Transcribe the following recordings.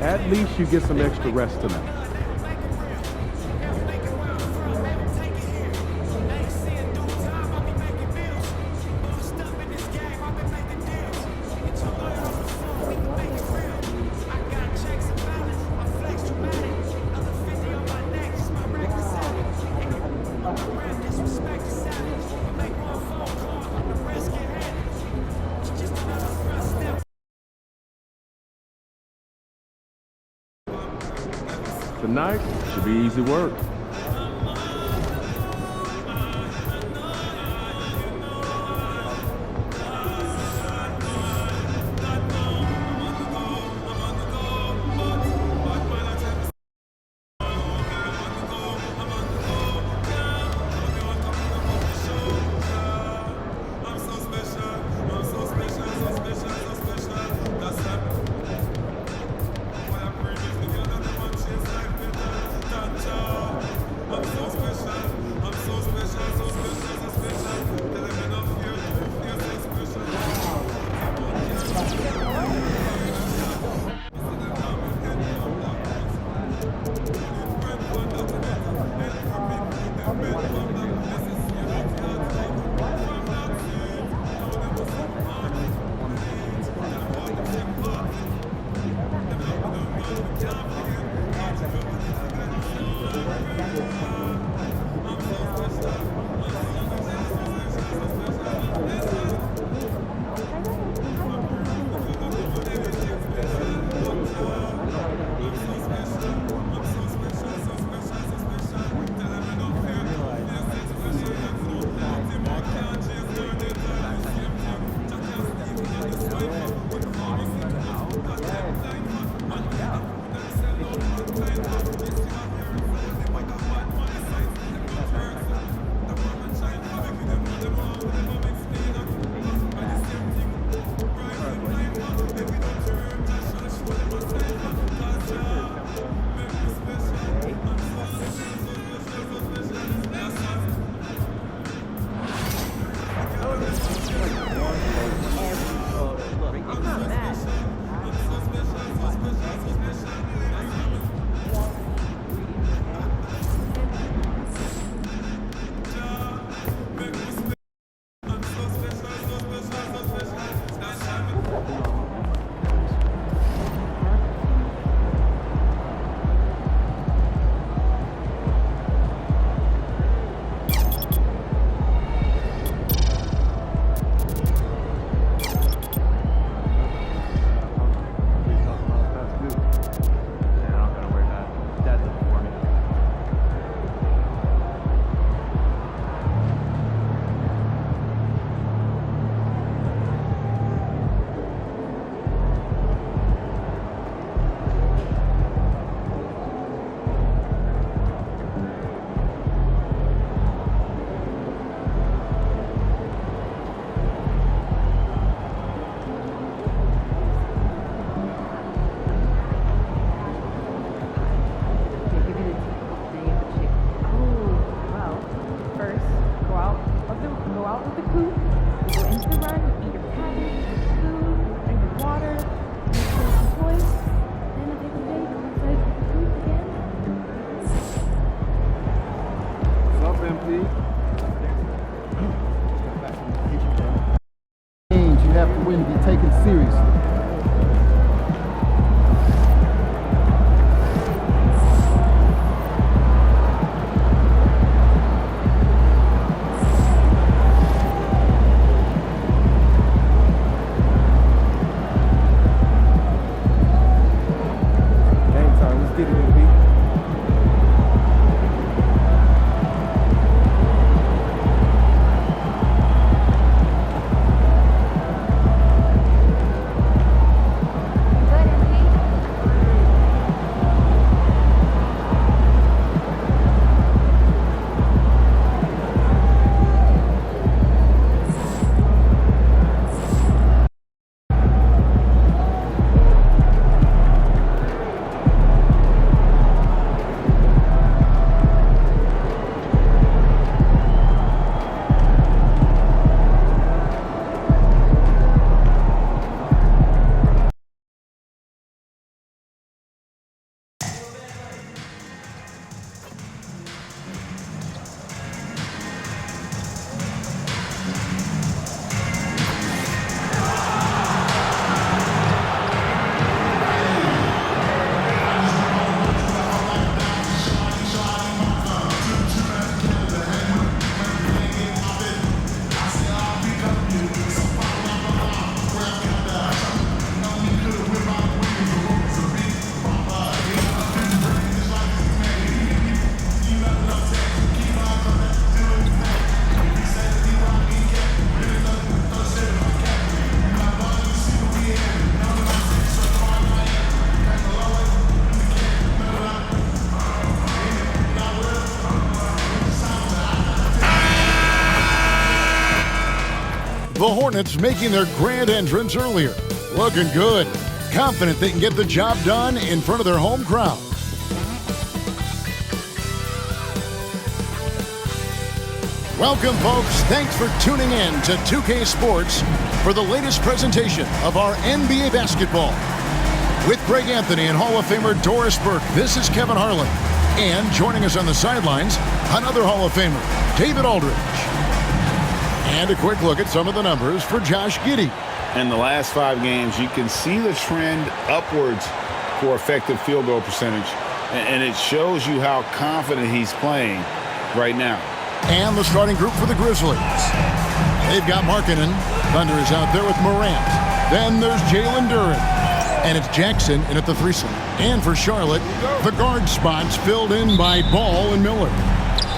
At least you get some extra rest tonight. Tonight should be easy work. The Hornets making their grand entrance earlier. Looking good. Confident they can get the job done in front of their home crowd. Welcome, folks. Thanks for tuning in to 2K Sports for the latest presentation of our NBA basketball. With Greg Anthony and Hall of Famer Doris Burke, this is Kevin Harlan. And joining us on the sidelines, another Hall of Famer, David Aldridge. And a quick look at some of the numbers for Josh Giddey. In the last 5 games, you can see the trend upwards for effective field goal percentage. And it shows you how confident he's playing right now. And the starting group for the Grizzlies. They've got Markkanen. Thunder is out there with Morant. Then there's Jalen Duren. And it's Jackson in at the 3 slot. And for Charlotte, the guard spots filled in by Ball and Miller.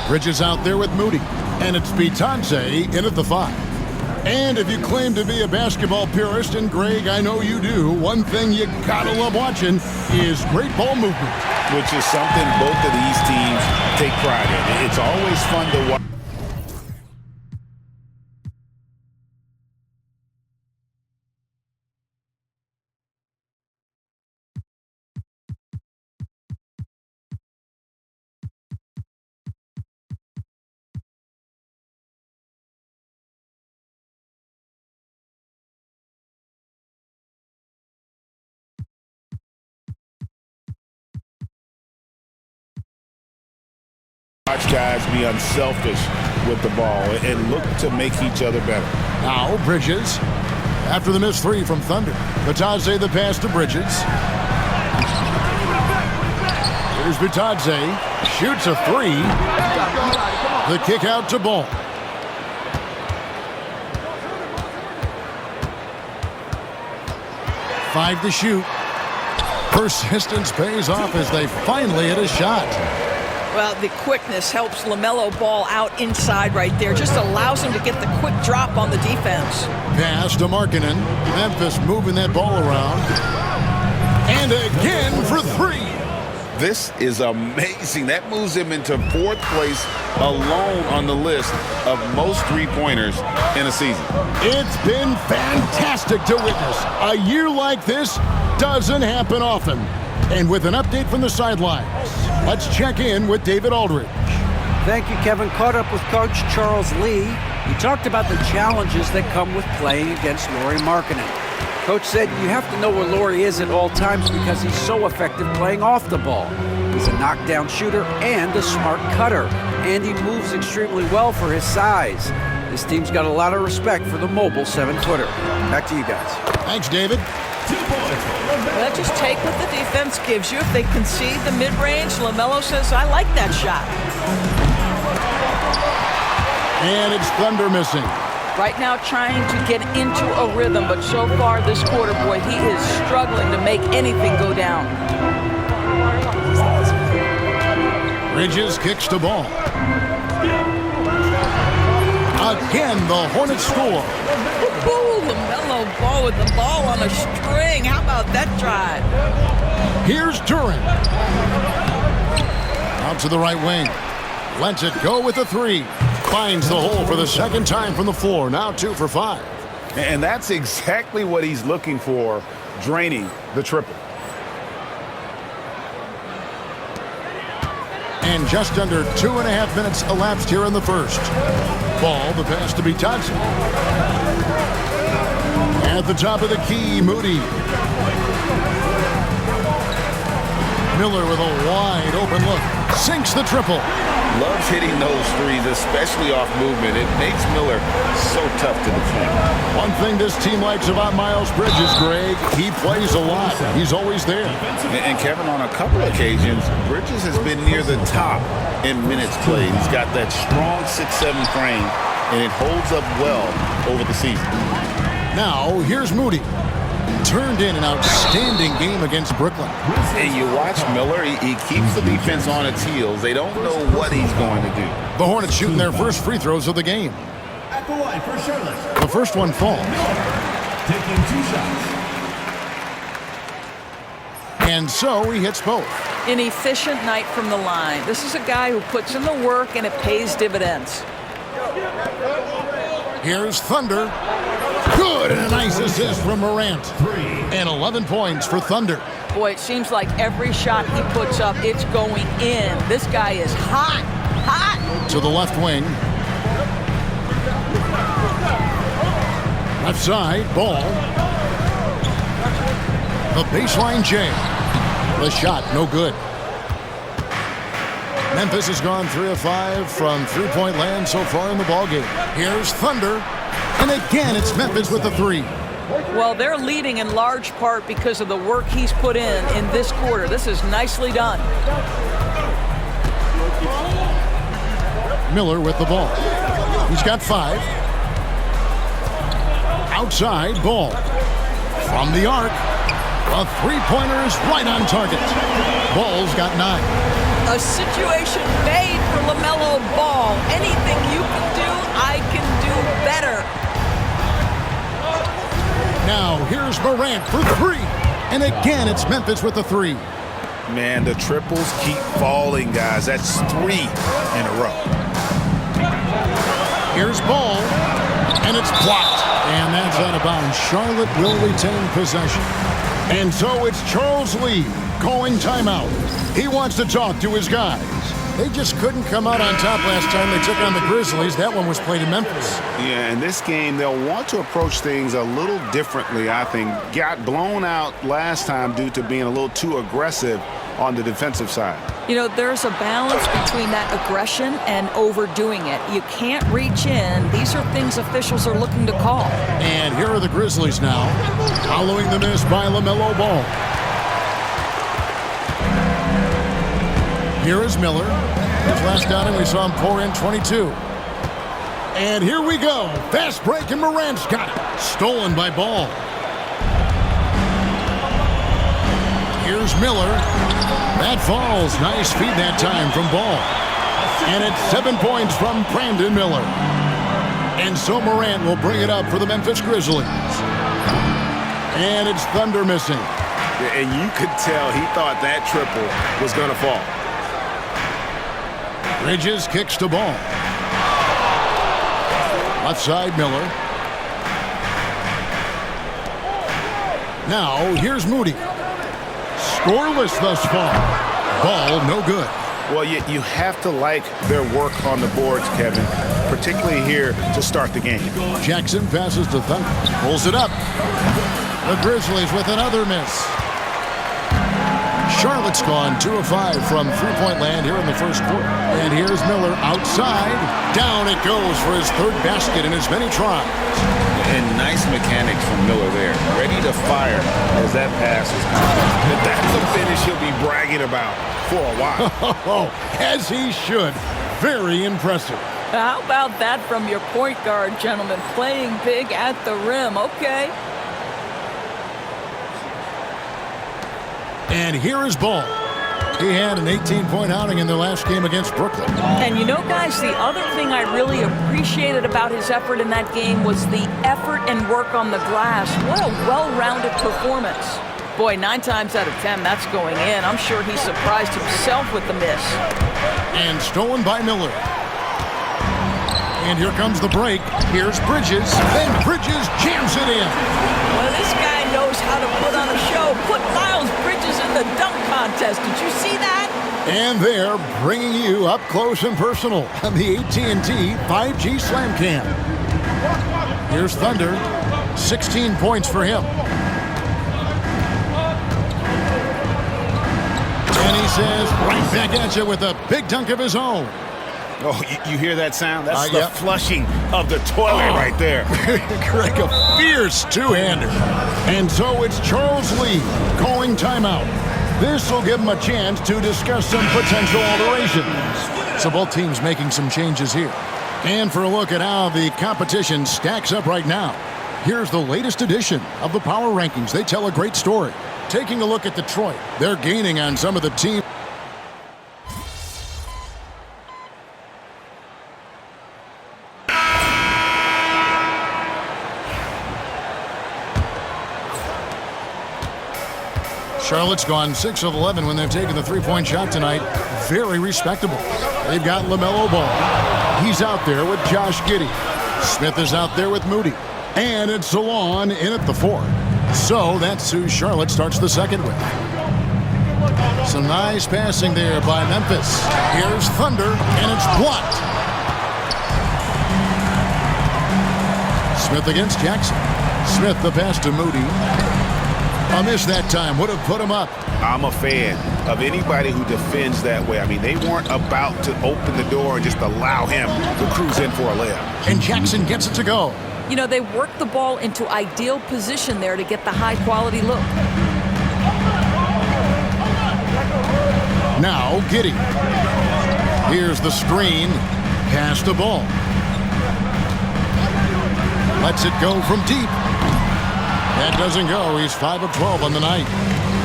Bridges out there with Moody. And it's Bitadze in at the 5. And if you claim to be a basketball purist, and Greg, I know you do, one thing you gotta love watching is great ball movement. Which is something both of these teams take pride in. It's always fun to watch. Watch guys be unselfish with the ball and look to make each other better. Now Bridges, after the missed 3 from Thunder. Bitadze the pass to Bridges. Here's Bitadze, shoots a 3. The kick out to Ball. Five to shoot. Persistence pays off as they finally hit a shot. Well, the quickness helps LaMelo Ball out inside right there. Just allows him to get the quick drop on the defense. Pass to Markkanen. Memphis moving that ball around. And again for 3. This is amazing. That moves him into 4th place alone on the list of most three-pointers in a season. It's been fantastic to witness. A year like this doesn't happen often. And with an update from the sidelines, let's check in with David Aldridge. Thank you, Kevin. Caught up with Coach Charles Lee. He talked about the challenges that come with playing against Lauri Markkanen. Coach said you have to know where Lauri is at all times because he's so effective playing off the ball. He's a knockdown shooter and a smart cutter, and he moves extremely well for his size. This team's got a lot of respect for the mobile 7-footer. Back to you guys. Thanks, David. Well, just take what the defense gives you. If they concede the mid-range, LaMelo says, I like that shot. And it's Thunder missing. Right now trying to get into a rhythm, but so far this quarter, boy, he is struggling to make anything go down. Bridges kicks to Ball. Again, the Hornets score. Ooh, LaMelo Ball with the ball on a string. How about that drive? Here's Duren. Out to the right wing. Lets it go with the 3. Finds the hole for the 2nd time from the floor. Now 2 for 5. And that's exactly what he's looking for, draining the triple. And just under 2.5 minutes elapsed here in the first. Ball, the pass to Bitadze. At the top of the key, Moody. Miller with a wide open look. Sinks the triple. Loves hitting those threes, especially off movement. It makes Miller so tough to defend. One thing this team likes about Miles Bridges, Greg, he plays a lot. He's always there. And Kevin, on a couple occasions, Bridges has been near the top in minutes played. He's got that strong 6'7" frame, and it holds up well over the season. Now, here's Moody. Turned in an outstanding game against Brooklyn. And you watch Miller, he keeps the defense on its heels. They don't know what he's going to do. The Hornets shooting their first free throws of the game. At the line for Charlotte. The first one falls. Taking 2 shots. And so he hits both. An efficient night from the line. This is a guy who puts in the work and it pays dividends. Here's Thunder. Good, and a nice assist from Morant. 3. And 11 points for Thunder. Boy, it seems like every shot he puts up, it's going in. This guy is hot, hot. To the left wing. Left side, Ball. The baseline jam. The shot, no good. Memphis has gone 3 of 5 from three-point land so far in the ballgame. Here's Thunder. And again, it's Memphis with the 3. Well, they're leading in large part because of the work he's put in this quarter. This is nicely done. Miller with the ball. He's got 5. Outside, Ball. From the arc. A three-pointer is right on target. Ball's got 9. A situation made for LaMelo Ball. Anything you can do, I can do better. Now, here's Morant for 3. And again, it's Memphis with the 3. Man, the triples keep falling, guys. That's 3 in a row. Here's Ball. And it's blocked. And that's out of bounds. Charlotte will retain possession. And so it's Charles Lee calling timeout. He wants to talk to his guys. They just couldn't come out on top last time they took on the Grizzlies. That one was played in Memphis. Yeah, in this game, they'll want to approach things a little differently, I think. Got blown out last time due to being a little too aggressive on the defensive side. You know, there's a balance between that aggression and overdoing it. You can't reach in. These are things officials are looking to call. And here are the Grizzlies now, following the miss by LaMelo Ball. Here is Miller. His last outing, we saw him pour in 22. And here we go. Fast break, and Morant's got it. Stolen by Ball. Here's Miller. That falls. Nice feed that time from Ball. And it's 7 points from Brandon Miller. And so Morant will bring it up for the Memphis Grizzlies. And it's Thunder missing. And you could tell he thought that triple was going to fall. Bridges kicks to Ball. Left side, Miller. Now, here's Moody. Scoreless thus far. Ball, no good. Well, you have to like their work on the boards, Kevin, particularly here to start the game. Jackson passes to Thunder. Pulls it up. The Grizzlies with another miss. Charlotte's gone 2 of 5 from three-point land here in the first quarter. And here's Miller outside. Down it goes for his 3rd basket in as many tries. And nice mechanics from Miller there. Ready to fire as that pass was coming. That's a finish he'll be bragging about for a while. As he should. Very impressive. How about that from your point guard, gentlemen? Playing big at the rim. Okay. And here is Ball. He had an 18-point outing in their last game against Brooklyn. And you know, guys, the other thing I really appreciated about his effort in that game was the effort and work on the glass. What a well-rounded performance. Boy, 9 times out of 10, that's going in. I'm sure he surprised himself with the miss. And stolen by Miller. And here comes the break. Here's Bridges. And Bridges jams it in. Well, this guy knows how to put on a show. Put Miles Bridges in the dunk contest. Did you see that? And they're bringing you up close and personal on the AT&T 5G Slam Cam. Here's Thunder. 16 points for him. And he says, right back at you with a big dunk of his own. Oh, you hear that sound? That's the yep. flushing of the toilet right there. Greg, a fierce two-hander. And so it's Charles Lee calling timeout. This will give him a chance to discuss some potential alterations. So both teams making some changes here. And for a look at how the competition stacks up right now, here's the latest edition of the Power Rankings. They tell a great story. Taking a look at Detroit, they're gaining on some of the team. Charlotte's gone 6 of 11 when they've taken the three-point shot tonight. Very respectable. They've got LaMelo Ball. He's out there with Josh Giddey. Smith is out there with Moody. And it's Salon in at the 4. So that's who Charlotte starts the second with. Some nice passing there by Memphis. Here's Thunder, and it's blocked. Smith against Jackson. Smith the pass to Moody. A miss that time. Would have put him up. I'm a fan of anybody who defends that way. I mean, they weren't about to open the door and just allow him to cruise in for a layup. And Jackson gets it to go. You know, they worked the ball into ideal position there to get the high-quality look. Now Giddey. Here's the screen. Pass the ball. Lets it go from deep. That doesn't go. He's 5 of 12 on the night.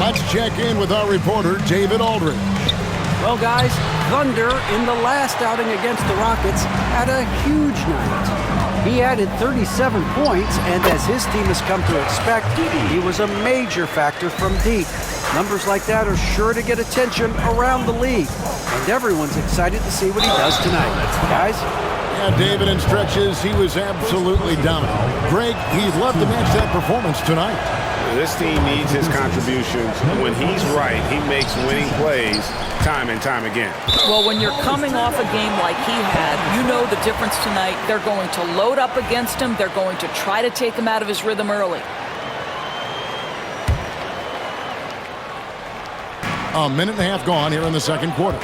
Let's check in with our reporter, David Aldridge. Well, guys, Thunder in the last outing against the Rockets had a huge night. He added 37 points, and as his team has come to expect, he was a major factor from deep. Numbers like that are sure to get attention around the league, and everyone's excited to see what he does tonight. Guys? Yeah, David, in stretches, he was absolutely dominant. Greg, he'd love to match that performance tonight. This team needs his contributions. When he's right, he makes winning plays time and time again. Well, when you're coming off a game like he had, you know the difference tonight. They're going to load up against him. They're going to try to take him out of his rhythm early. A minute and a half gone here in the second quarter.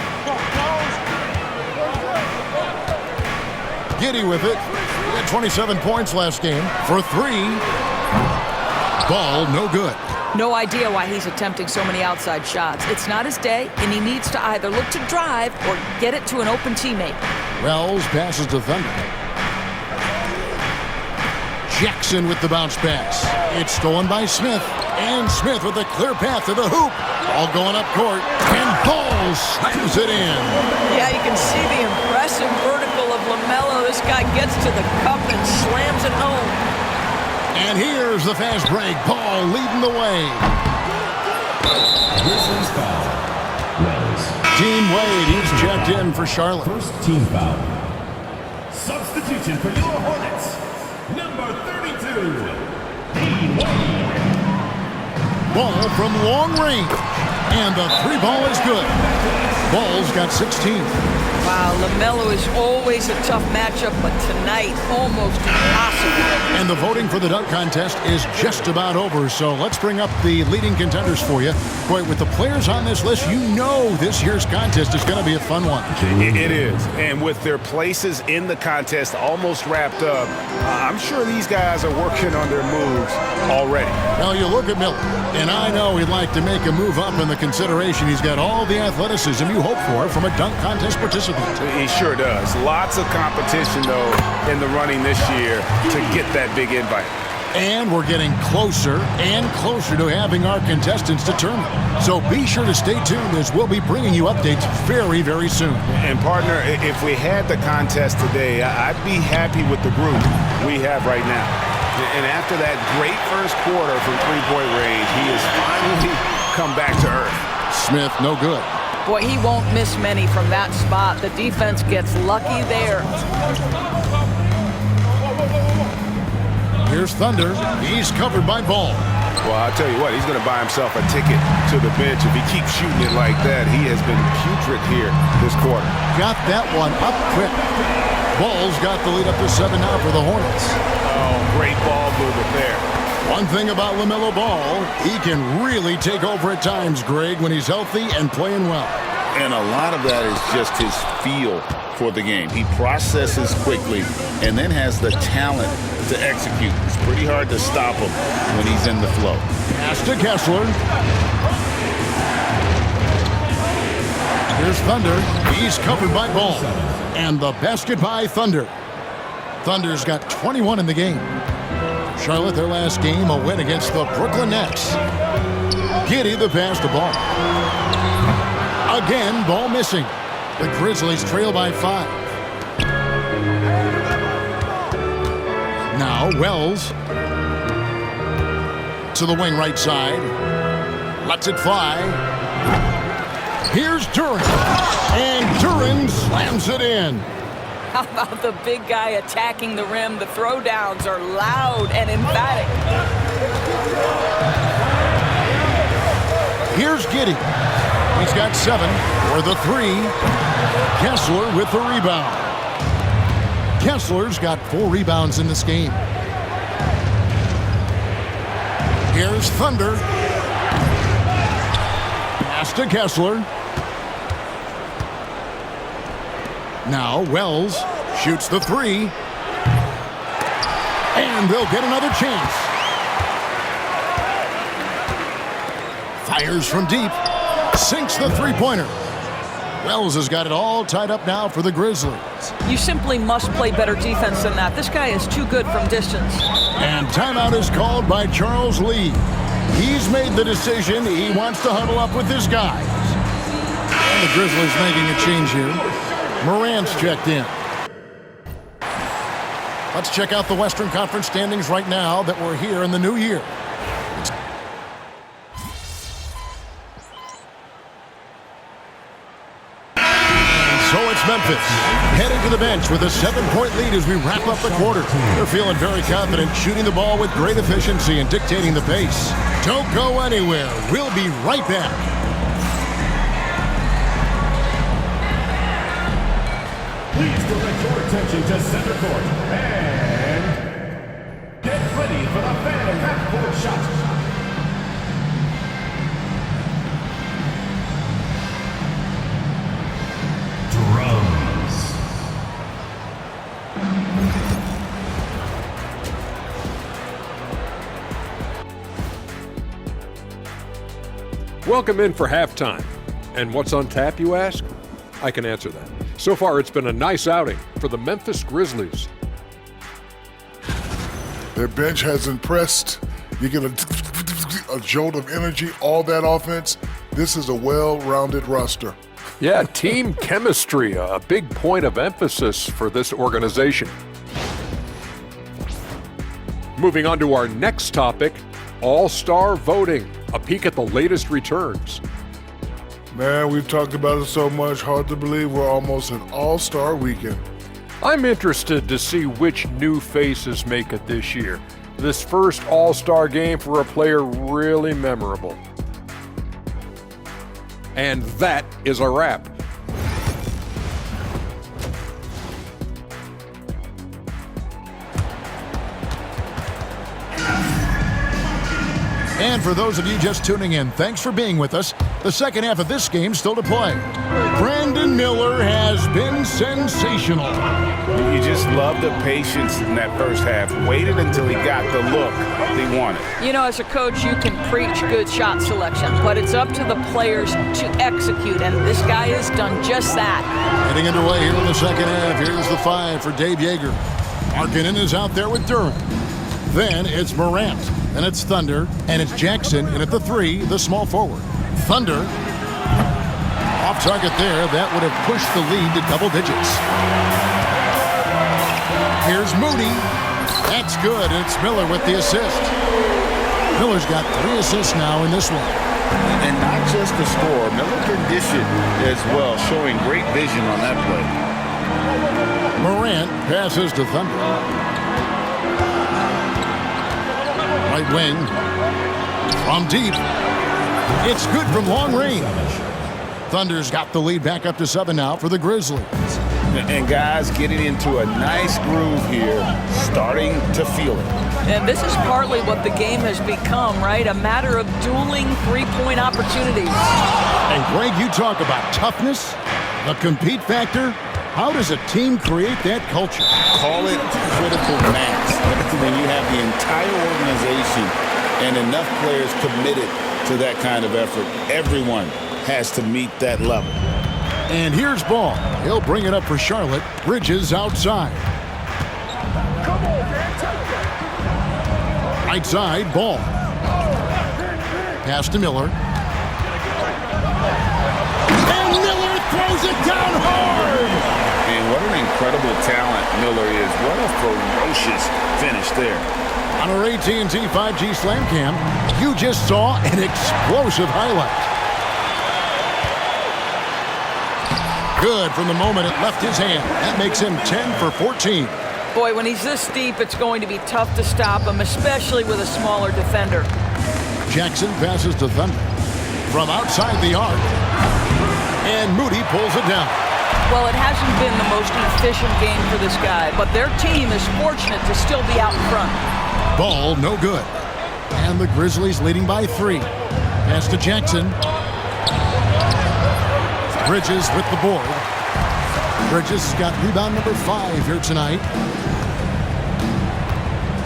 Giddey with it. He had 27 points last game for 3. Ball no good. No idea why he's attempting so many outside shots. It's not his day, and he needs to either look to drive or get it to an open teammate. Wells passes to Thunder. Jackson with the bounce pass. It's stolen by Smith. And Smith with a clear path to the hoop. All going up court. And Ball slams it in. Yeah, you can see the impressive vertical of LaMelo. This guy gets to the cup and slams it home. And here's the fast break. Ball leading the way. Grizzlies foul. Wells. Team Wade, he's checked in for Charlotte. First team foul. Substitution for your Hornets. Number 32. Dean Wade. Ball from long range. And the 3-ball is good. Ball's got 16. Wow, LaMelo is always a tough matchup, but tonight, almost impossible. And the voting for the dunk contest is just about over, so let's bring up the leading contenders for you. Boy, with the players on this list, you know this year's contest is going to be a fun one. It is. And with their places in the contest almost wrapped up, I'm sure these guys are working on their moves already. Now, you look at Miller, and I know he'd like to make a move up in the consideration. He's got all the athleticism you hope for from a dunk contest participant. He sure does. Lots of competition, though, in the running this year to get that big invite. And we're getting closer and closer to having our contestants determined. So be sure to stay tuned as we'll be bringing you updates very, very soon. And, partner, if we had the contest today, I'd be happy with the group we have right now. And after that great first quarter from three-point range, he has finally come back to earth. Smith, no good. Boy, he won't miss many from that spot. The defense gets lucky there. Here's Thunder. He's covered by Ball. Well, I'll tell you what, he's going to buy himself a ticket to the bench. If he keeps shooting it like that, he has been putrid here this quarter. Got that one up quick. Ball's got the lead up to 7 now for the Hornets. Oh, great ball movement there. One thing about LaMelo Ball, he can really take over at times, Greg, when he's healthy and playing well. And a lot of that is just his feel for the game. He processes quickly and then has the talent to execute. It's pretty hard to stop him when he's in the flow. Pass to Kessler. Here's Thunder. He's covered by Ball. And the basket by Thunder. Thunder's got 21 in the game. Charlotte, their last game, a win against the Brooklyn Nets. Giddey the pass to Ball. Again, Ball missing. The Grizzlies trail by 5. Now Wells to the wing right side. Lets it fly. Here's Duren. And Duren slams it in. How about the big guy attacking the rim? The throwdowns are loud and emphatic. Here's Giddey. He's got 7 for the 3. Kessler with the rebound. Kessler's got 4 rebounds in this game. Here's Thunder. Pass to Kessler. Now Wells shoots the 3. And they'll get another chance. Fires from deep. Sinks the three-pointer. Wells has got it all tied up now for the Grizzlies. You simply must play better defense than that. This guy is too good from distance. And timeout is called by Charles Lee. He's made the decision. He wants to huddle up with his guys. And the Grizzlies making a change here. Morant's checked in. Let's check out the Western Conference standings right now that we're here in the new year. So it's Memphis heading to the bench with a 7-point lead as we wrap up the quarter. They're feeling very confident, shooting the ball with great efficiency and dictating the pace. Don't go anywhere. We'll be right back. Please direct your attention to center court and get ready for the Phantom half-court shot. Drums. Welcome in for halftime. And what's on tap, you ask? I can answer that. So far, it's been a nice outing for the Memphis Grizzlies. Their bench has impressed. You get a jolt of energy, all that offense. This is a well-rounded roster. Yeah, team chemistry, a big point of emphasis for this organization. Moving on to our next topic, All-Star voting. A peek at the latest returns. Man, we've talked about it so much, hard to believe we're almost an all-star weekend. I'm interested to see which new faces make it this year. This first All-Star game for a player really memorable. And that is a wrap. And for those of you just tuning in, thanks for being with us. The second half of this game still to play. Brandon Miller has been sensational. You just love the patience in that first half. Waited until he got the look he wanted. You know, as a coach, you can preach good shot selection, but it's up to the players to execute, and this guy has done just that. Getting underway here in the second half. Here's the 5 for Dave Yeager. Markkanen is out there with Durant. Then it's Morant, and it's Thunder, and it's Jackson, and at the 3, the small forward. Thunder, off target there. That would have pushed the lead to double digits. Here's Moody. That's good, and it's Miller with the assist. Miller's got 3 assists now in this one. And not just the score. Miller can dish it as well, showing great vision on that play. Morant passes to Thunder. Right wing. From deep. It's good from long range. Thunder's got the lead back up to 7 now for the Grizzlies. And guys getting into a nice groove here, starting to feel it. And this is partly what the game has become, right? A matter of dueling three-point opportunities. And Greg, you talk about toughness, the compete factor. How does a team create that culture? Call it critical mass. When you have the entire organization and enough players committed to that kind of effort, everyone has to meet that level. And here's Ball. He'll bring it up for Charlotte. Bridges outside. Right side, Ball. Pass to Miller. And Miller throws it down hard! And what an incredible talent Miller is. What a ferocious finish there. On our AT&T 5G Slam Cam, you just saw an explosive highlight. Good from the moment it left his hand. That makes him 10 for 14. Boy, when he's this deep, it's going to be tough to stop him, especially with a smaller defender. Jackson passes to Thunder from outside the arc. And Moody pulls it down. Well, it hasn't been the most efficient game for this guy, but their team is fortunate to still be out in front. Ball no good. And the Grizzlies leading by 3. Pass to Jackson. Bridges with the board. Bridges has got rebound number 5 here tonight.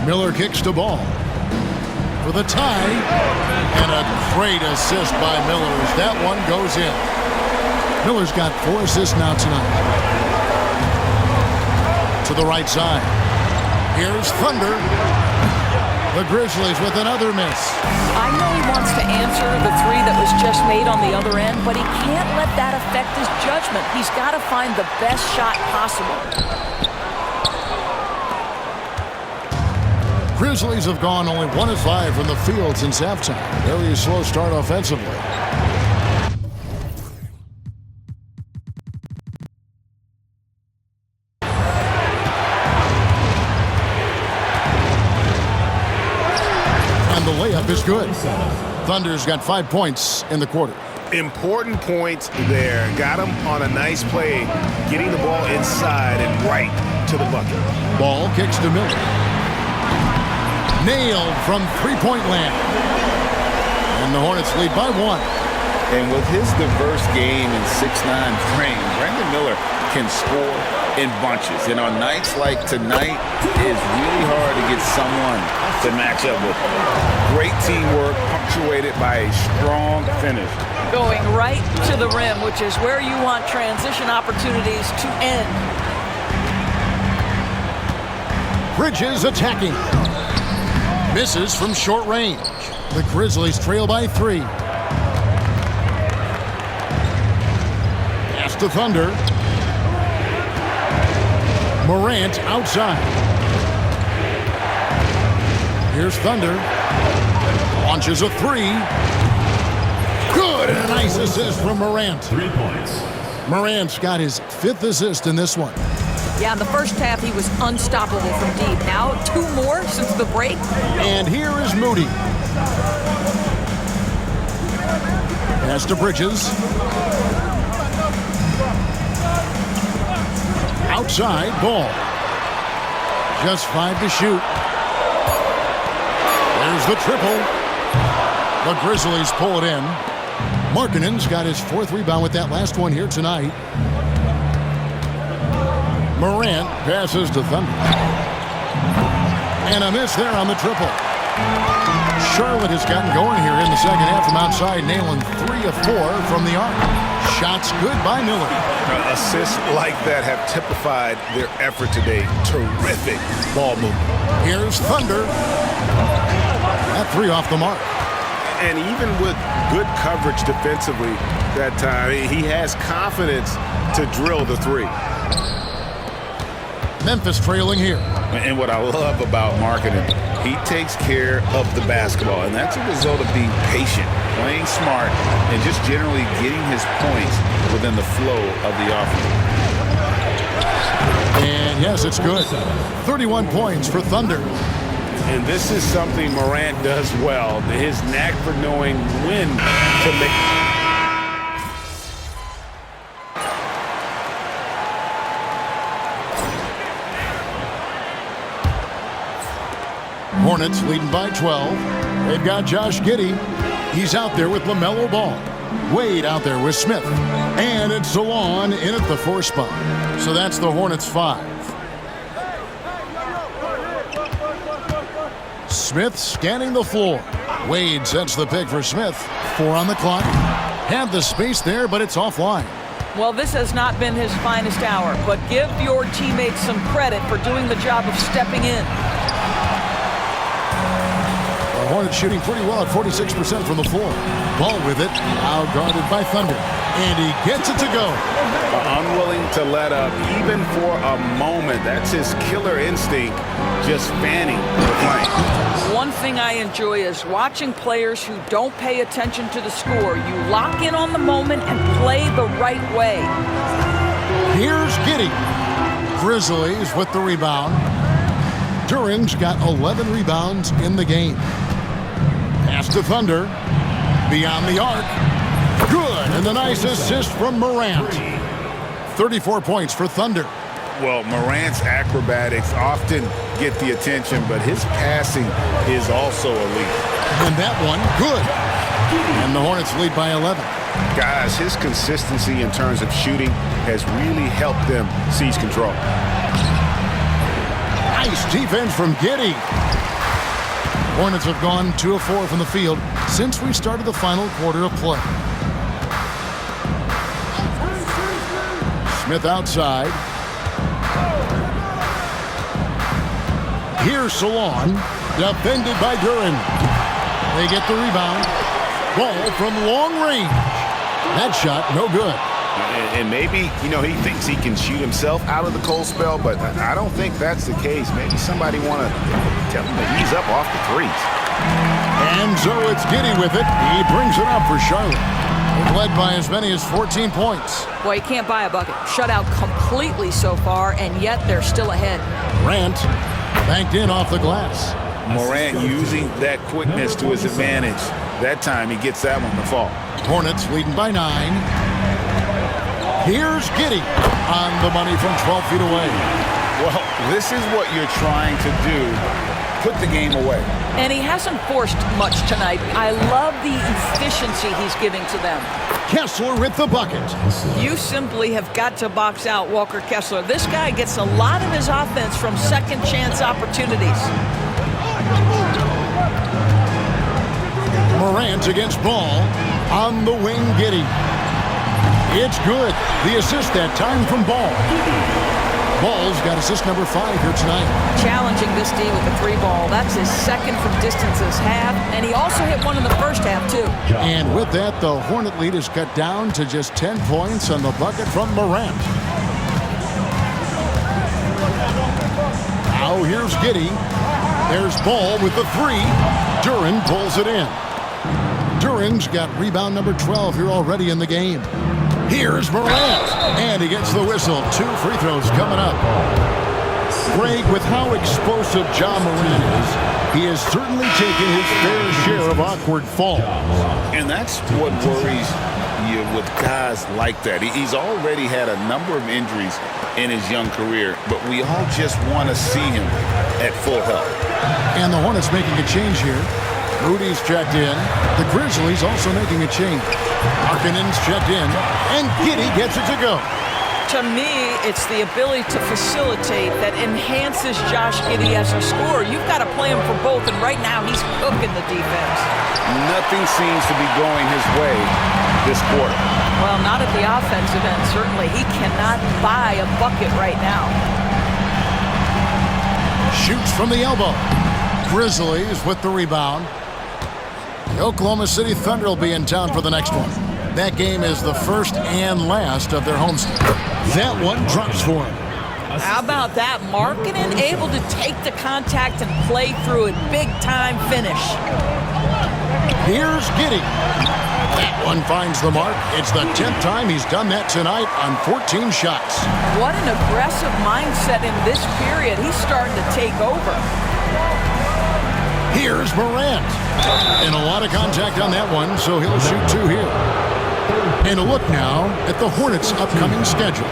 Miller kicks to Ball for the tie. And a great assist by Miller as that one goes in. Miller's got 4 assists now tonight. To the right side. Here's Thunder. The Grizzlies with another miss. I know he wants to answer the 3 that was just made on the other end, but he can't let that affect his judgment. He's got to find the best shot possible. Grizzlies have gone only 1 of 5 from the field since halftime. Very slow start offensively. And the layup is good. Thunder's got 5 points in the quarter. Important points there. Got him on a nice play, getting the ball inside and right to the bucket. Ball kicks to Miller. Nailed from three-point land. And the Hornets lead by 1. And with his diverse game and 6'9" frame, Brandon Miller can score in bunches. And on nights like tonight, it's really hard to get someone to match up with. Great teamwork, punctuated by a strong finish. Going right to the rim, which is where you want transition opportunities to end. Bridges attacking. Misses from short range. The Grizzlies trail by 3. Pass to Thunder. Morant outside. Here's Thunder. Launches a 3. Good, and a nice assist from Morant. 3 points. Morant's got his 5th assist in this one. Yeah, in the first half, he was unstoppable from deep. Now, 2 more since the break. And here is Moody. Pass to Bridges. Outside, Ball. Just 5 to shoot. There's the triple. The Grizzlies pull it in. Markkanen's got his 4th rebound with that last one here tonight. Morant passes to Thunder. And a miss there on the triple. Charlotte has gotten going here in the second half from outside, nailing 3 of 4 from the arc. Shots good by Miller. Assists like that have typified their effort today. Terrific ball movement. Here's Thunder. That 3 off the mark. And even with good coverage defensively that time, he has confidence to drill the 3. Memphis trailing here. And what I love about Markkanen, he takes care of the basketball. And that's a result of being patient, playing smart, and just generally getting his points within the flow of the offense. And yes, it's good. 31 points for Thunder. And this is something Morant does well. His knack for knowing when to make. Hornets leading by 12. They've got Josh Giddey. He's out there with LaMelo Ball. Wade out there with Smith. And it's Salon in at the 4 spot. So that's the Hornets 5. Smith scanning the floor. Wade sets the pick for Smith. 4 on the clock. Had the space there, but it's offline. Well, this has not been his finest hour, but give your teammates some credit for doing the job of stepping in. The Hornets shooting pretty well at 46% from the floor. Ball with it, now guarded by Thunder. And he gets it to go. Unwilling to let up, even for a moment. That's his killer instinct, just fanning the flank. One thing I enjoy is watching players who don't pay attention to the score. You lock in on the moment and play the right way. Here's Giddey. Grizzlies with the rebound. Duren's got 11 rebounds in the game. Pass to Thunder. Beyond the arc. Good. And the nice assist from Morant. 34 points for Thunder. Well, Morant's acrobatics often get the attention, but his passing is also elite. And that one, good. And the Hornets lead by 11. Guys, his consistency in terms of shooting has really helped them seize control. Nice defense from Giddey. Hornets have gone 2 of 4 from the field since we started the final quarter of play. Smith outside. Here's Salon, defended by Duren. They get the rebound. Ball from long range. That shot, no good. And maybe, he thinks he can shoot himself out of the cold spell, but I don't think that's the case. Maybe somebody want to tell him to ease up off the threes. And so it's Giddey with it. He brings it up for Charlotte. They've led by as many as 14 points. Boy, you can't buy a bucket. Shut out completely so far, and yet they're still ahead. Morant banked in off the glass. Morant using that quickness to his advantage. That time he gets that one to fall. Hornets leading by 9. Here's Giddey on the money from 12 feet away. Well, this is what you're trying to do. Put the game away. And he hasn't forced much tonight. I love the efficiency he's giving to them. Kessler with the bucket. You simply have got to box out Walker Kessler. This guy gets a lot of his offense from second chance opportunities. Morant against Ball. On the wing, Giddey. It's good. The assist that time from Ball. Ball's got assist number 5 here tonight. Challenging this D with the 3-ball. That's his second from distance this half, and he also hit one in the first half, too. And with that, the Hornet lead is cut down to just 10 points on the bucket from Morant. Now here's Giddey. There's Ball with the 3. Duren pulls it in. Duren's got rebound number 12 here already in the game. Here's Morant, and he gets the whistle. 2 free throws coming up. Greg, with how explosive Ja Morant is, he has certainly taken his fair share of awkward falls. And that's what worries you with guys like that. He's already had a number of injuries in his young career, but we all just want to see him at full health. And the Hornets making a change here. Moody's checked in. The Grizzlies also making a change. Markkanen's checked in, and Giddey gets it to go. To me, it's the ability to facilitate that enhances Josh Giddey as a scorer. You've got to play him for both, and right now he's cooking the defense. Nothing seems to be going his way this quarter. Well, not at the offensive end, certainly. He cannot buy a bucket right now. Shoots from the elbow. Grizzlies with the rebound. The Oklahoma City Thunder will be in town for the next one. That game is the first and last of their homestand. That one drops for him. How about that? Markkanen able to take the contact and play through it. Big time finish. Here's Giddey. That one finds the mark. It's the 10th time he's done that tonight on 14 shots. What an aggressive mindset in this period. He's starting to take over. Here's Morant. And a lot of contact on that one, so he'll shoot 2 here. And a look now at the Hornets' upcoming schedule.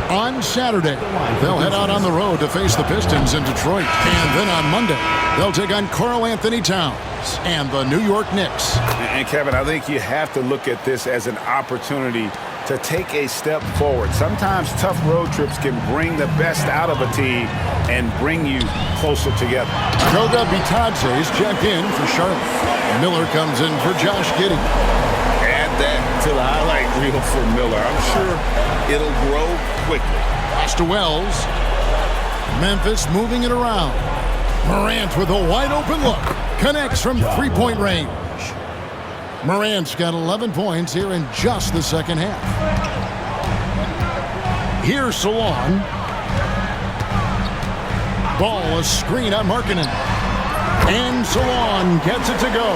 On Saturday, they'll head out on the road to face the Pistons in Detroit. And then on Monday, they'll take on Karl Anthony Towns and the New York Knicks. And Kevin, I think you have to look at this as an opportunity to take a step forward. Sometimes tough road trips can bring the best out of a team and bring you closer together. Goga Bitadze is checked in for Charlotte. Miller comes in for Josh Giddey. Add that to the highlight reel for Miller. I'm sure it'll grow quickly. Pass to Wells. Memphis moving it around. Morant with a wide open look. Connects from 3-point range. Morant's got 11 points here in just the second half. Here's Salon. Ball, a screen on Markkanen. And Salon gets it to go.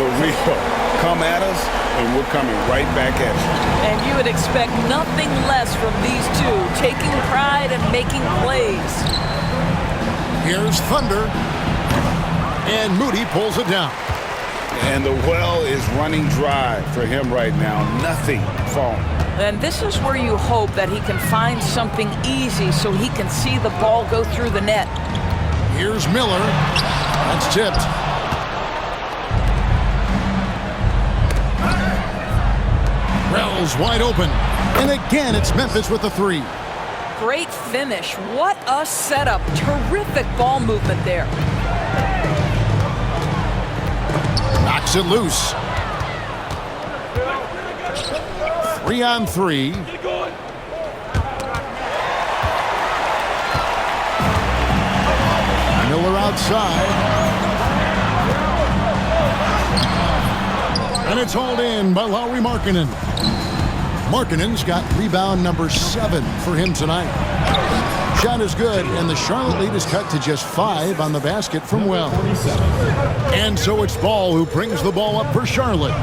for real. Come at us, and we're coming right back at you. And you would expect nothing less from these two, taking pride and making plays. Here's Thunder. And Moody pulls it down. And the well is running dry for him right now. Nothing falling. And this is where you hope that he can find something easy so he can see the ball go through the net. Here's Miller. That's tipped. Wells wide open. And again, it's Memphis with the three. Great finish. What a setup. Terrific ball movement there. Knocks it loose. 3-on-3. Miller outside. And it's hauled in by Lauri Markkanen. Markkanen's got rebound number 7 for him tonight. Shot is good, and the Charlotte lead is cut to just 5 on the basket from Wells. And so it's Ball who brings the ball up for Charlotte.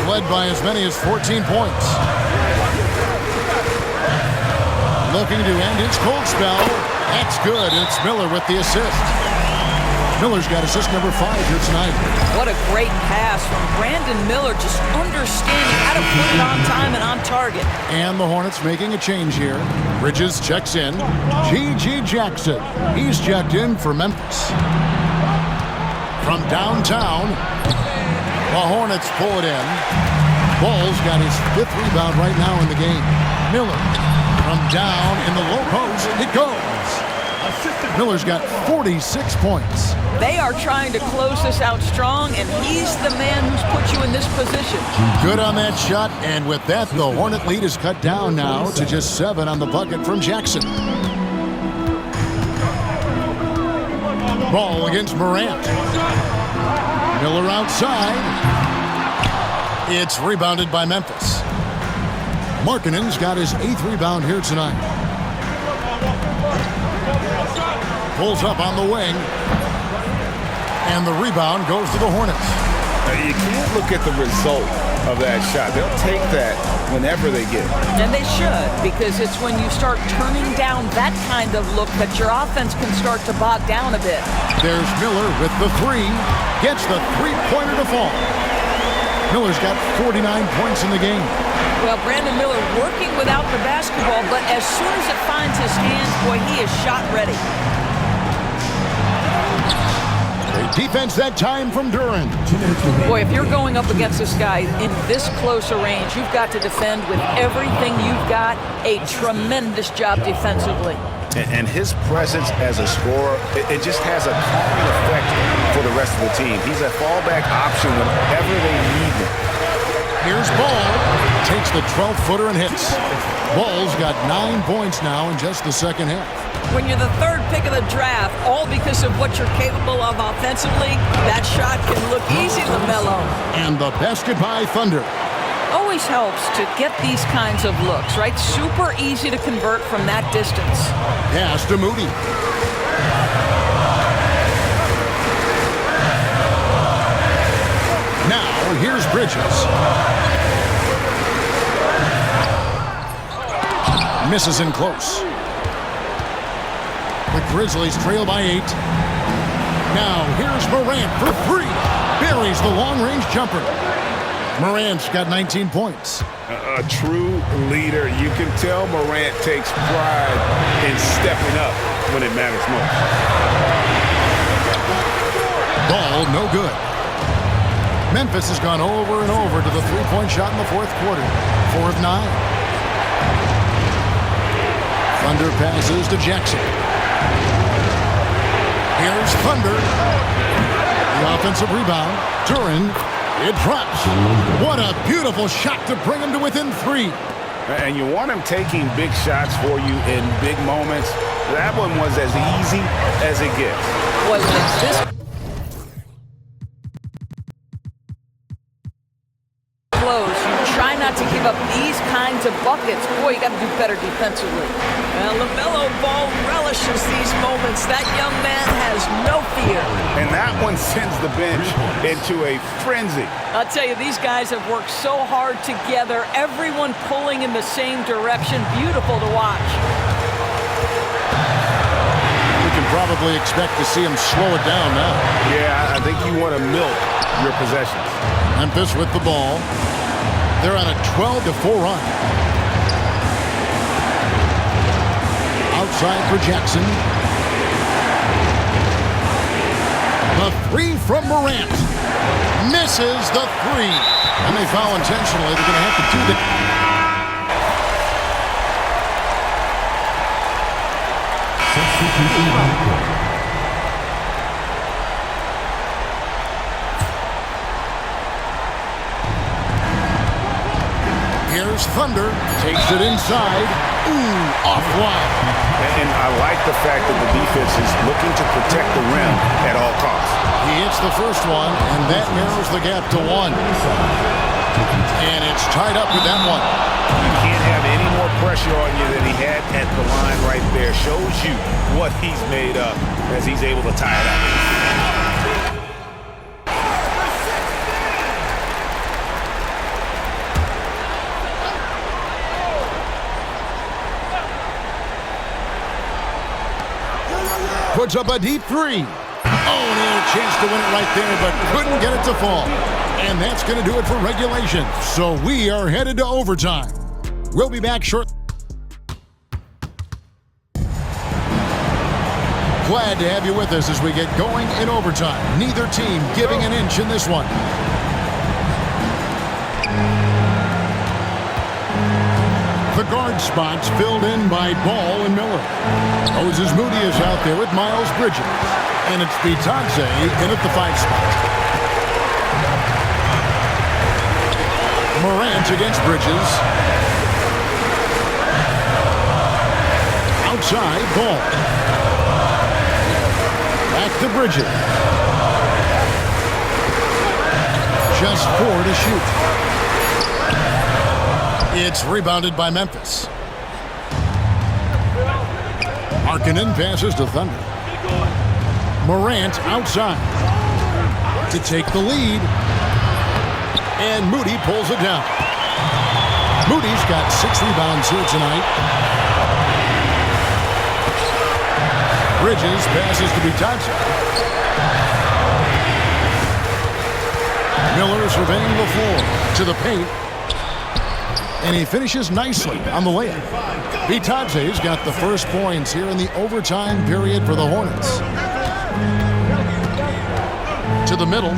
Led by as many as 14 points. Looking to end his cold spell. That's good, and it's Miller with the assist. Miller's got assist number 5 here tonight. What a great pass from Brandon Miller, just understanding how to put it on time and on target. And the Hornets making a change here. Bridges checks in. G.G. Jackson. He's checked in for Memphis. From downtown, the Hornets pull it in. Ball's got his 5th rebound right now in the game. Miller from down in the low post. It goes. Miller's got 46 points. They are trying to close this out strong, and he's the man who's put you in this position. Good on that shot, and with that, the Hornet lead is cut down now to just 7 on the bucket from Jackson. Ball against Morant. Miller outside. It's rebounded by Memphis. Markkanen's got his 8th rebound here tonight. Pulls up on the wing. And the rebound goes to the Hornets. You can't look at the result of that shot. They'll take that whenever they get it. And they should, because it's when you start turning down that kind of look that your offense can start to bog down a bit. There's Miller with the 3. Gets the three-pointer to fall. Miller's got 49 points in the game. Well, Brandon Miller working without the basketball, but as soon as it finds his hands, boy, he is shot ready. Great defense that time from Duren. Boy, if you're going up against this guy in this close a range, you've got to defend with everything you've got. A tremendous job defensively. And his presence as a scorer, it just has a calming effect for the rest of the team. He's a fallback option whenever they need him. Here's Ball. Takes the 12-footer and hits. Ball's got 9 points now in just the second half. When you're the 3rd pick of the draft, all because of what you're capable of offensively, that shot can look easy to Melo. And the basket by Thunder. Always helps to get these kinds of looks, right? Super easy to convert from that distance. Pass to Moody. Now, here's Bridges. Misses in close. The Grizzlies trail by 8. Now, here's Morant for 3. Buries the long-range jumper. Morant's got 19 points. A true leader. You can tell Morant takes pride in stepping up when it matters most. Ball no good. Memphis has gone over and over to the three-point shot in the 4th quarter. 4 of 9. Thunder passes to Jackson. Here's Thunder. The offensive rebound. Duren. It drops. What a beautiful shot to bring him to within 3. And you want him taking big shots for you in big moments. That one was as easy as it gets. Was this close? You try not to give give up these kinds of buckets, boy, you got to do better defensively. Well, LaMelo Ball relishes these moments. That young man has no fear. And that one sends the bench into a frenzy. I'll tell you, these guys have worked so hard together, everyone pulling in the same direction. Beautiful to watch. We can probably expect to see him slow it down now. Yeah, I think you want to milk your possessions. Memphis with the ball. They're on a 12-4 run. Outside for Jackson. The three from Morant. Misses the three. And they foul intentionally. They're going to have to do that. Here's Thunder. Takes it inside. Ooh, offline. And I like the fact that the defense is looking to protect the rim at all costs. He hits the first one, and that narrows the gap to one. And it's tied up with that one. You can't have any more pressure on you than he had at the line right there. Shows you what he's made of as he's able to tie it up. Puts up a deep three. Oh, and he had a chance to win it right there, but couldn't get it to fall. And that's going to do it for regulation. So we are headed to overtime. We'll be back shortly. Glad to have you with us as we get going in overtime. Neither team giving an inch in this one. The guard spots filled in by Ball and Miller. Moses Moody is out there with Miles Bridges. And it's Bitadze in at the 5 spot. Morant against Bridges. Outside, Ball. Back to Bridges. Just 4 to shoot. It's rebounded by Memphis. Markkanen passes to Thunder. Morant outside to take the lead. And Moody pulls it down. Moody's got 6 rebounds here tonight. Bridges passes to Bitadze. Miller surveying the floor to the paint. And he finishes nicely on the layup. Bitadze's got the first points here in the overtime period for the Hornets. To the middle.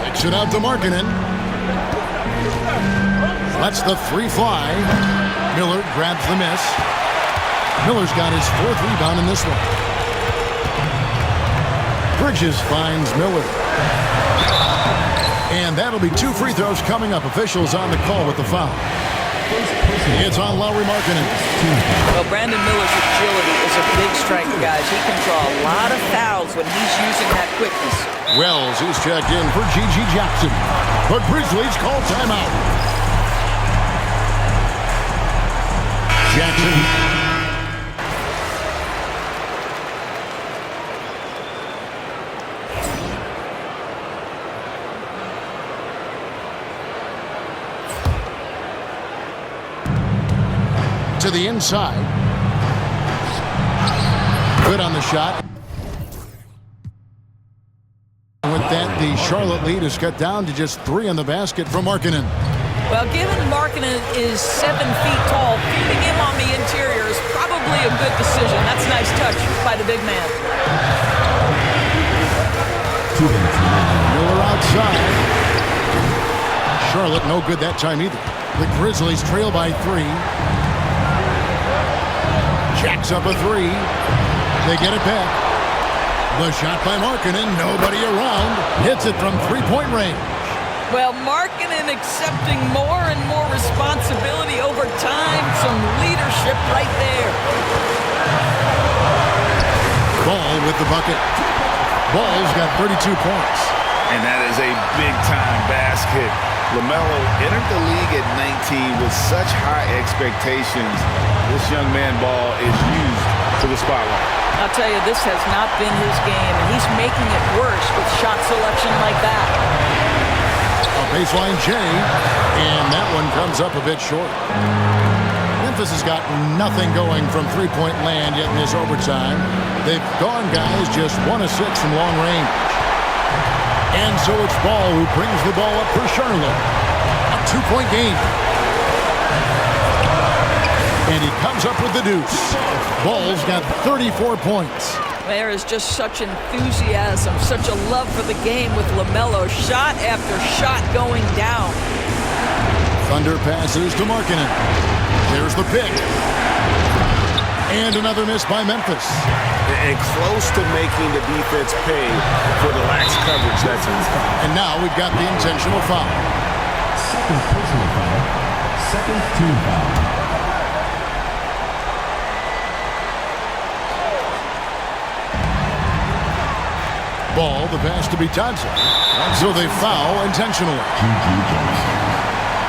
Kicks it out to Markkanen. Lets the 3 fly. Miller grabs the miss. Miller's got his 4th rebound in this one. Bridges finds Miller. And that'll be 2 free throws coming up. Officials on the call with the foul. It's on Lauri Markkanen. Well, Brandon Miller's agility is a big strength, guys. He can draw a lot of fouls when he's using that quickness. Wells is checked in for G.G. Jackson. But Grizzlies call timeout. Jackson. To the inside. Good on the shot. With that, the Charlotte lead is cut down to just 3 on the basket from Markkanen. Well, given Markkanen is 7 feet tall, feeding him on the interior is probably a good decision. That's a nice touch by the big man. Miller outside. Charlotte no good that time either. The Grizzlies trail by 3. Jacks up a 3. They get it back. The shot by Markkanen, nobody around. Hits it from 3-point range. Well, Markkanen accepting more and more responsibility over time. Some leadership right there. Ball with the bucket. Ball's got 32 points. And that is a big-time basket. LaMelo entered the league at 19 with such high expectations. This young man ball is used to the spotlight. I'll tell you, this has not been his game, and he's making it worse with shot selection like that. A baseline J, and that one comes up a bit short. Memphis has got nothing going from three-point land yet in this overtime. They've gone, guys, just 1 of 6 from long range. And so it's Ball who brings the ball up for Charlotte. A 2-point game. And he comes up with the deuce. Ball's got 34 points. There is just such enthusiasm, such a love for the game with LaMelo. Shot after shot going down. Thunder passes to Markkanen. There's the pick. And another miss by Memphis. And close to making the defense pay for the lax coverage that's in. And now we've got the intentional foul. Second personal foul. Second team foul. Ball, the pass to be Johnson. So they foul intentionally.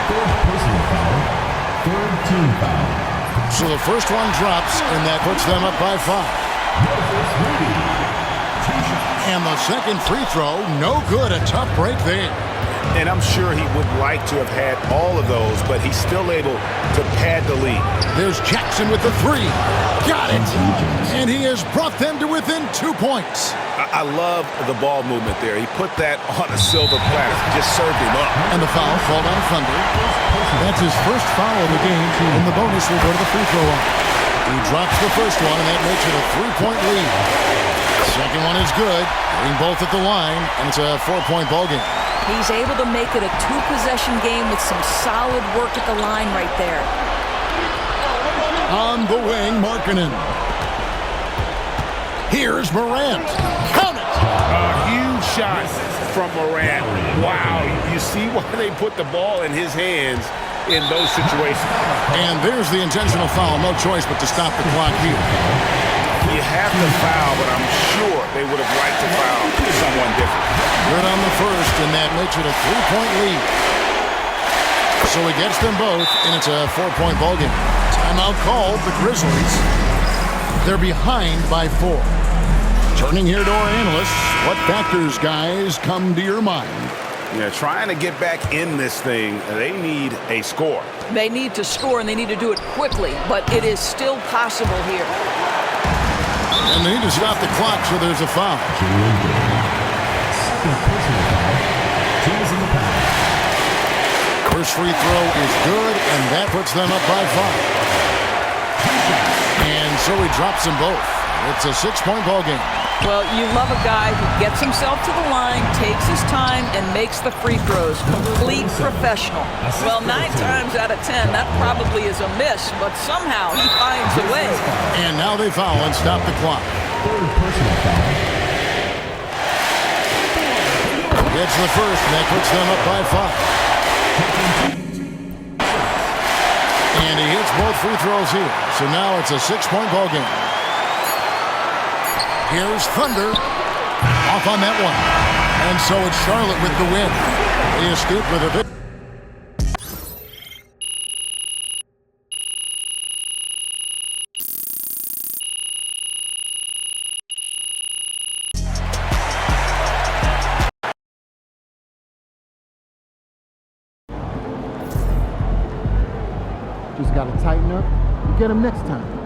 Third personal foul. Third team foul. So the first one drops, and that puts them up by 5. And the second free throw, no good. A tough break there. And I'm sure he would like to have had all of those, but he's still able to pad the lead. There's Jackson with the 3. Got it. And he has brought them to within 2 points. I love the ball movement there. He put that on a silver platter. Just served him up. And the foul called on Thunder. That's his first foul of the game, and the bonus will go to the free throw line. He drops the first one, and that makes it a 3-point lead. Second one is good. Getting both at the line, and it's a 4-point ball game. He's able to make it a 2-possession game with some solid work at the line right there. On the wing, Markkanen. Here's Morant. Count it! A huge shot from Morant. Wow, you see why they put the ball in his hands in those situations. And there's the intentional foul. No choice but to stop the clock here. You have to foul, but I'm sure they would have liked to foul someone different. Good on the first, and that makes it a 3-point lead. So he gets them both, and it's a 4-point ball game. Timeout called, the Grizzlies. They're behind by 4. Turning here to our analysts, what factors, guys, come to your mind? Yeah, trying to get back in this thing, they need a score. They need to score, and they need to do it quickly, but it is still possible here. And they need to stop the clock, so there's a foul. Second personal foul. Teams in the pass. First free throw is good, and that puts them up by 5. And so he drops them both. It's a 6-point ball game. Well, you love a guy who gets himself to the line, takes his time, and makes the free throws. Complete professional. Well, 9 times out of 10, that probably is a miss, but somehow he finds a way. And now they foul and stop the clock. Third personal foul. Gets the first, and that puts them up by 5. And he hits both free throws here. So now it's a 6-point ball game. Here's Thunder off on that one. And so it's Charlotte with the win. They escape with a victory. Just got to tighten up and get them next time.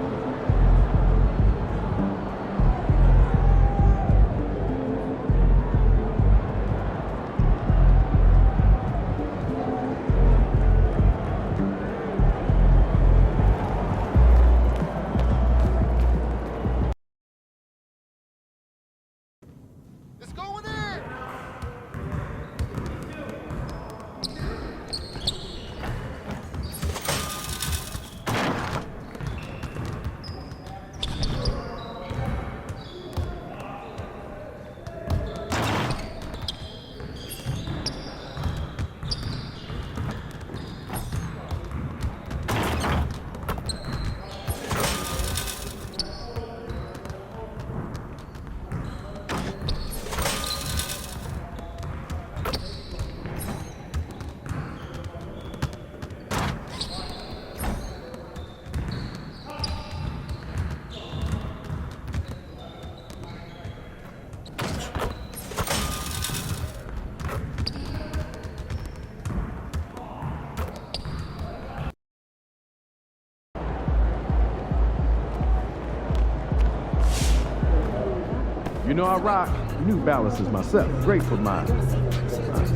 You know I rock New Balances myself. Great for my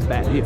fat hip.